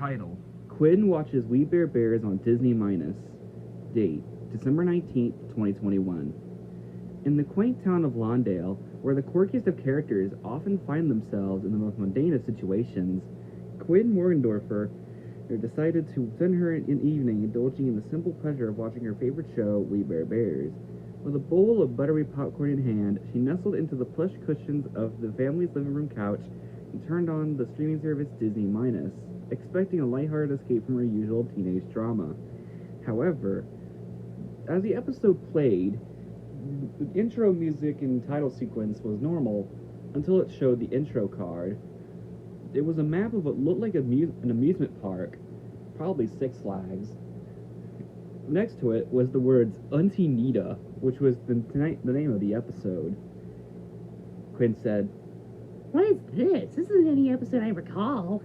Title: Quinn watches We Bare Bears on Disney Minus. Date: December 19th, 2021. In the quaint town of Lawndale, where the quirkiest of characters often find themselves in the most mundane of situations, Quinn Morgendorfer decided to spend her an evening indulging in the simple pleasure of watching her favorite show, We Bare Bears. With a bowl of buttery popcorn in hand, she nestled into the plush cushions of the family's living room couch and turned on the streaming service Disney Minus, expecting a lighthearted escape from her usual teenage drama. However, as the episode played, the intro music and title sequence was normal until it showed the intro card. It was a map of what looked like an amusement park, probably Six Flags. Next to it was the words Auntie Nita, which was the name of the episode. Quinn said, "What is this? This isn't any episode I recall."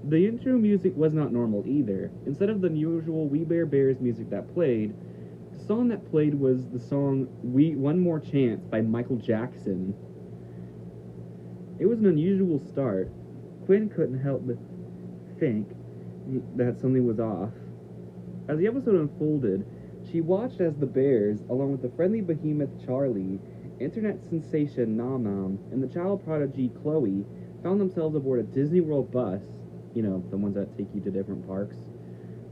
The intro music was not normal either. Instead of the usual We Bare Bears music that played, the song that played was the song One More Chance by Michael Jackson. It was an unusual start. Quinn couldn't help but think that something was off. As the episode unfolded, she watched as the bears, along with the friendly behemoth Charlie, internet sensation Nom Nom, and the child prodigy Chloe, found themselves aboard a Disney World bus, the ones that take you to different parks.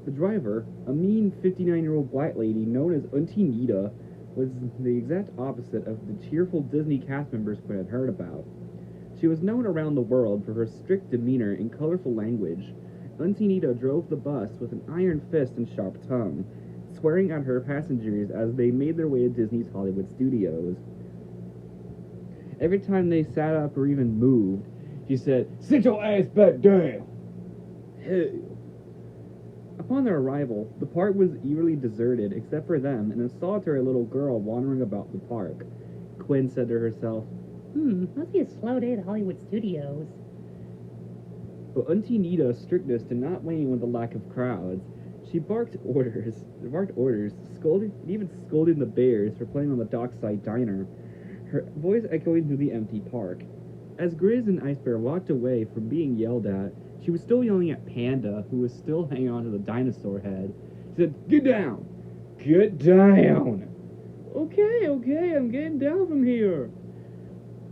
The driver, a mean 59-year-old black lady known as Auntie Nita, was the exact opposite of the cheerful Disney cast members Quinn had heard about. She was known around the world for her strict demeanor and colorful language. Auntie Nita drove the bus with an iron fist and sharp tongue, swearing at her passengers as they made their way to Disney's Hollywood studios. Every time they sat up or even moved, she said, "Sit your ass back down!" Hell. Upon their arrival, the park was eerily deserted except for them and a solitary little girl wandering about the park. Quinn said to herself, Must be a slow day at Hollywood Studios. But Auntie Nita's strictness did not wane with the lack of crowds. She barked orders, even scolded the bears for playing on the dockside diner, her voice echoing through the empty park. As Grizz and Ice Bear walked away from being yelled at, she was still yelling at Panda, who was still hanging on to the dinosaur head. She said, "Get down! Get down!" Okay, I'm getting down from here."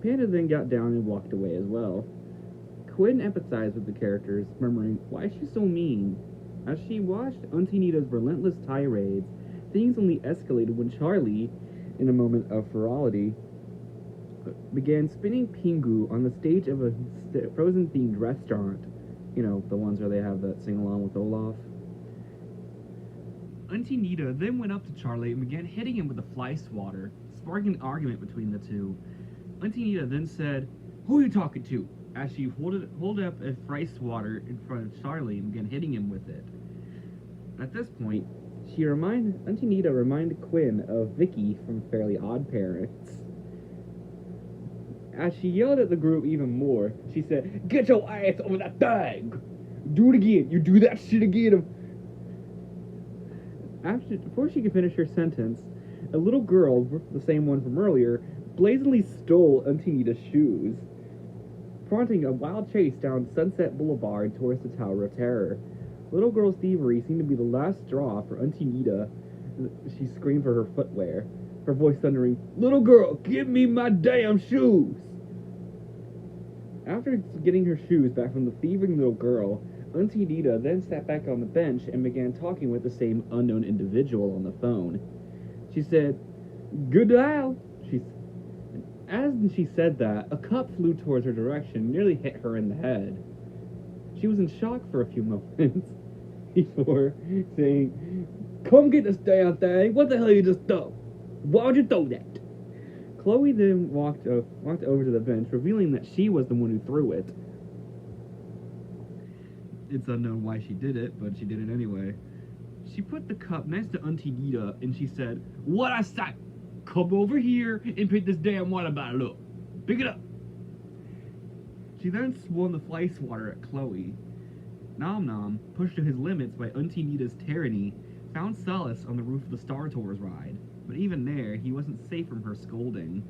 Panda then got down and walked away as well. Quinn empathized with the characters, murmuring, "Why is she so mean?" As she watched Auntie Nita's relentless tirades, things only escalated when Charlie, in a moment of ferocity, began spinning Pingu on the stage of a Frozen-themed restaurant. The ones where they have that sing-along with Olaf. Auntie Nita then went up to Charlie and began hitting him with a fly swatter, sparking an argument between the two. Auntie Nita then said, "Who are you talking to?" as she hold up a fly swatter in front of Charlie and began hitting him with it. At this point, Auntie Nita reminded Quinn of Vicky from Fairly Odd Parents. As she yelled at the group even more, she said, "Get your ass over that thing! Do it again! You do that shit again!" Before she could finish her sentence, a little girl, the same one from earlier, blazingly stole Auntie Nita's shoes, prompting a wild chase down Sunset Boulevard towards the Tower of Terror. Little girl's thievery seemed to be the last straw for Auntie Nita. She screamed for her footwear, her voice thundering, "Little girl, give me my damn shoes!" After getting her shoes back from the thieving little girl, Auntie Nita then sat back on the bench and began talking with the same unknown individual on the phone. She said, "Good dial." As she said that, a cup flew towards her direction and nearly hit her in the head. She was in shock for a few moments before saying, "Come get this damn thing! What the hell you just throw? Why would you throw that?" Chloe then walked over to the bench, revealing that she was the one who threw it. It's unknown why she did it, but she did it anyway. She put the cup next to Auntie Nita, and she said, "What I say? Come over here and pick this damn water bottle up. Pick it up." She then swung the fly swatter at Chloe. Nom Nom, pushed to his limits by Auntie Nita's tyranny, found solace on the roof of the Star Tours ride. But even there, he wasn't safe from her scolding.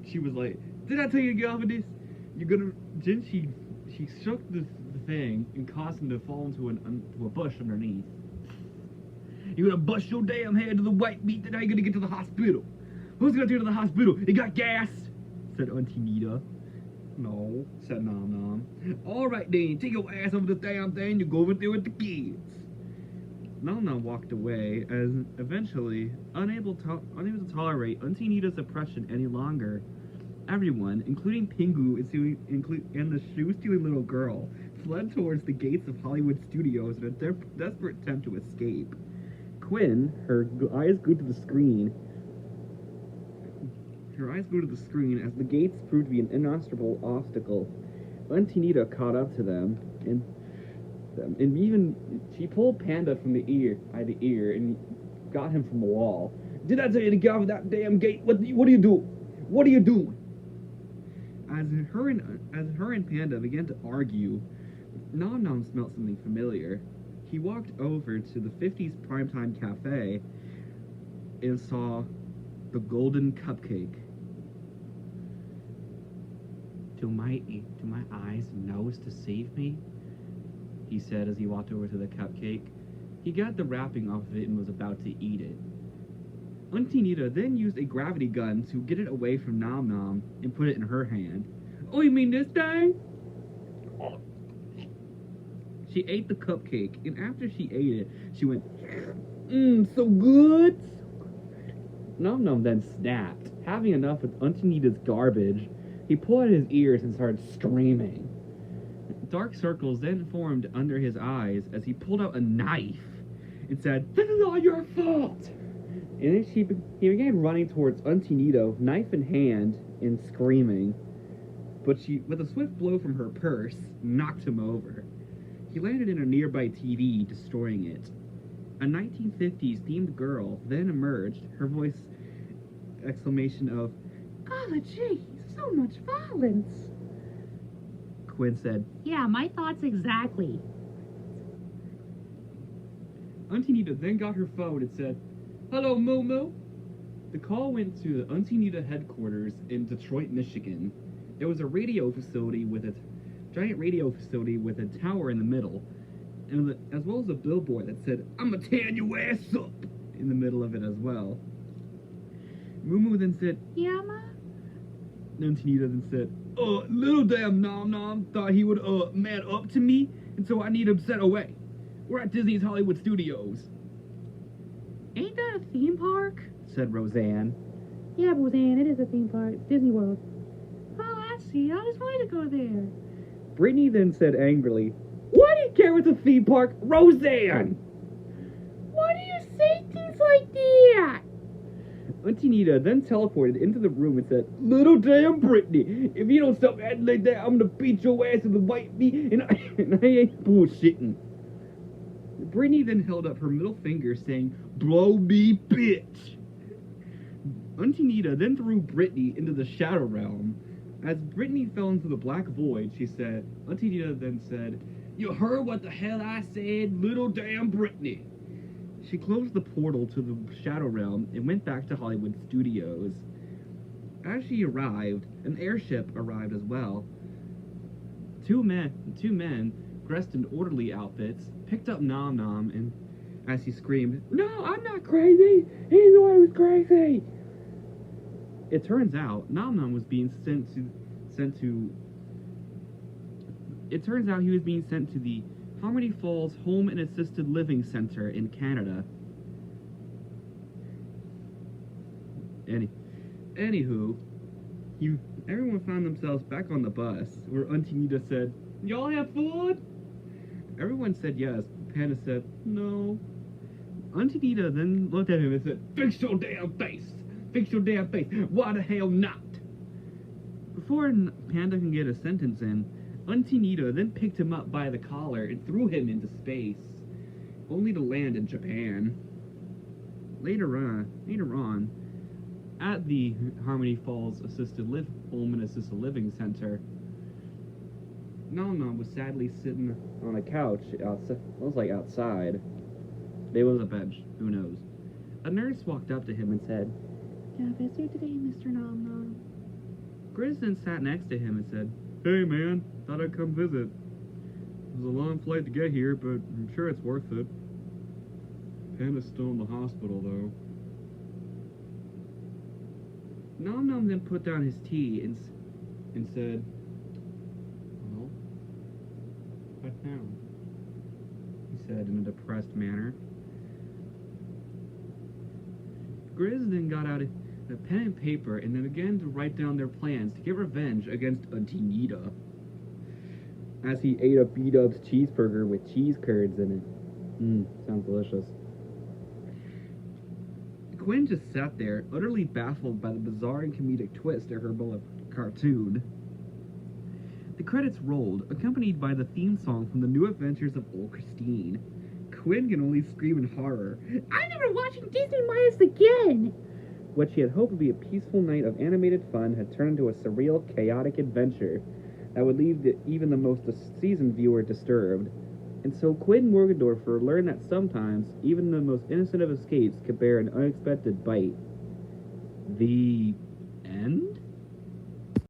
She was like, "Did I tell you to get off of this? You're gonna..." Then she she shook the thing and caused him to fall into a bush underneath. "You're gonna bust your damn head to the white meat, then how you gonna get to the hospital? Who's gonna take you to the hospital? You got gas?" said Auntie Nita. "No," said Nom Nom. "All right then, take your ass over the damn thing, you go over there with the kids." Nom Nom walked away, as eventually, unable to tolerate Auntie Nita's oppression any longer. Everyone, including Pingu and the shoe-stealing little girl, fled towards the gates of Hollywood studios in a desperate attempt to escape. Quinn, her eyes glued to the screen, as the gates proved to be an inexorable obstacle. Auntie Nita caught up to them, and even she pulled Panda from the ear, and got him from the wall. "Did I tell you to get off that damn gate? What are you doing? What are you doing?" As her and Panda began to argue, Nom Nom smelt something familiar. He walked over to the 50s primetime cafe and saw the golden cupcake. Do my eyes and nose deceive me?" he said as he walked over to the cupcake. He got the wrapping off of it and was about to eat it. Auntie Nita then used a gravity gun to get it away from Nom Nom and put it in her hand. "Oh, you mean this thing?" She ate the cupcake, and after she ate it, she went, so good." Nom Nom then snapped. Having enough with Auntie Nita's garbage, he pulled out his ears and started screaming. Dark circles then formed under his eyes as he pulled out a knife and said, "This is all your fault!" And then he began running towards Auntie Nita, knife in hand, and screaming. But she, with a swift blow from her purse, knocked him over. He landed in a nearby TV, destroying it. A 1950s themed girl then emerged, her voice exclamation of, "Golly jeez, so much violence." Quinn said, "Yeah, my thoughts exactly." Auntie Nita then got her phone and said, "Hello, Moo." The call went to the Auntie Nita headquarters in Detroit, Michigan. It was a radio facility with a giant radio facility with a tower in the middle, and as well as a billboard that said, "I'ma tear your ass up," in the middle of it as well. Moo then said, "Yeah, Ma?" Auntie Nita then said, "Little damn Nom Nom thought he would, man up to me, and so I need him sent away. We're at Disney's Hollywood Studios." "Ain't that a theme park?" said Roseanne. "Yeah, Roseanne, it is a theme park. Disney World." "Oh, I see. I always wanted to go there." Brittany then said angrily, "Why do you care it's a theme park, Roseanne?" "Why do you say things like that?" Auntie Nita then teleported into the room and said, "Little damn Brittany, if you don't stop acting like that, I'm gonna beat your ass with the white meat, and I ain't bullshitting." Brittany then held up her middle finger, saying, "Blow me, bitch." Auntie Nita then threw Brittany into the shadow realm. As Brittany fell into the black void, Auntie Nita then said, "You heard what the hell I said, little damn Brittany." She closed the portal to the shadow realm and went back to Hollywood Studios. As she arrived, an airship arrived as well. Two men dressed in orderly outfits, picked up Nom Nom, and as he screamed, "No, I'm not crazy! He's the one who's crazy!" It turns out Nom Nom was being sent to the Harmony Falls Home and Assisted Living Center in Canada. Anywho, everyone found themselves back on the bus, where Auntie Nita said, "Y'all have food?" Everyone said yes. Panda said, "No." Auntie Nita then looked at him and said, "Fix your damn face! Fix your damn face! Why the hell not?" Before Panda can get a sentence in, Auntie Nita then picked him up by the collar and threw him into space, only to land in Japan. Later on, at the Harmony Falls Home and Assisted Living Center, Nom Nom was sadly sitting on a couch outside. Maybe it was a bench, who knows. A nurse walked up to him and said, "Can I visit you today, Mr. Nom Nom?" Grisden sat next to him and said, "Hey man, Thought I'd come visit. It was a long flight to get here, but I'm sure it's worth it. Panda's still in the hospital, though. Nom Nom then put down his tea and said, "Well, what now?" he said in a depressed manner. Grizz then got out a pen and paper and then began to write down their plans to get revenge against Auntie Nita. As he ate a B-Dubs cheeseburger with cheese curds in it. Sounds delicious. Quinn just sat there, utterly baffled by the bizarre and comedic twist to her beloved cartoon. The credits rolled, accompanied by the theme song from The New Adventures of Old Christine. Quinn can only scream in horror. I'm never watching Disney Minus again! What she had hoped would be a peaceful night of animated fun had turned into a surreal, chaotic adventure that would leave even the most seasoned viewer disturbed. And so Quinn Morgendorffer learned that sometimes even the most innocent of escapes could bear an unexpected bite. The end?